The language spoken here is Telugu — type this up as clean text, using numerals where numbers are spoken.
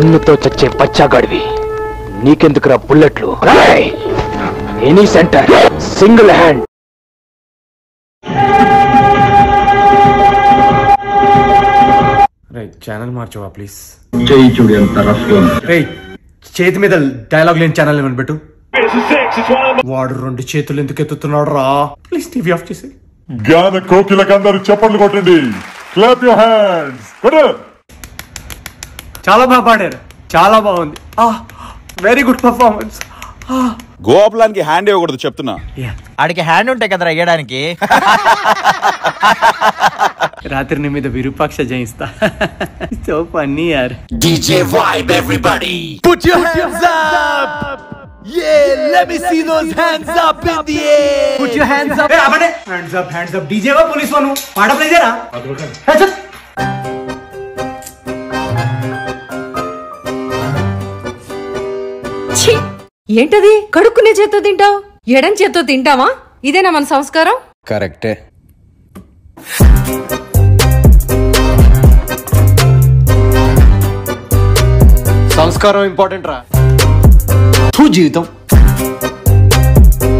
గన్నుతో చచ్చే పచ్చాగాడివి, నీకెందుకురా బుల్లెట్లు? Any centre single hand. Channel మార్చవా ప్లీజ్? చేతి మీద డైలాగ్ లేని ఛానల్ ఏమని పెట్టు. వాడు 2 చేతులు ఎందుకు ఎత్తుతున్నాడు రా? ప్లీజ్ టీవీ ఆఫ్ చేసి. జ్ఞాన కోకిలకందరూ చప్పట్లు కొట్టండి. Clap your hands. చాలా బాగా పాడారు, చాలా బాగుంది. Very good performance. గోపాలానికి హ్యాండ్ ఇవ్వకూడదు చెప్తున్నా. ఆడికి హ్యాండ్ ఉంటాయి కదరా ఇయ్యడానికి. రాత్రి నీ మీద విరూపాక్ష జయిస్తా. సో ఫన్నీ యార్. DJ vibe everybody. Put your hands up. Yeah, let me see those hands up in the air. Put your hands up. Hey, abane hands up, hands up. DJ wa police wanu. Paada play jara. Hey, chal. ఛీ, ఏంటది? కడుక్కునే చేత్తో తింటావు, ఎడం చేత్తో తింటావా? ఇదేనా మన సంస్కారం? కరెక్టే. సంస్కారం ఇంపార్టెంట్ రా. జీవితం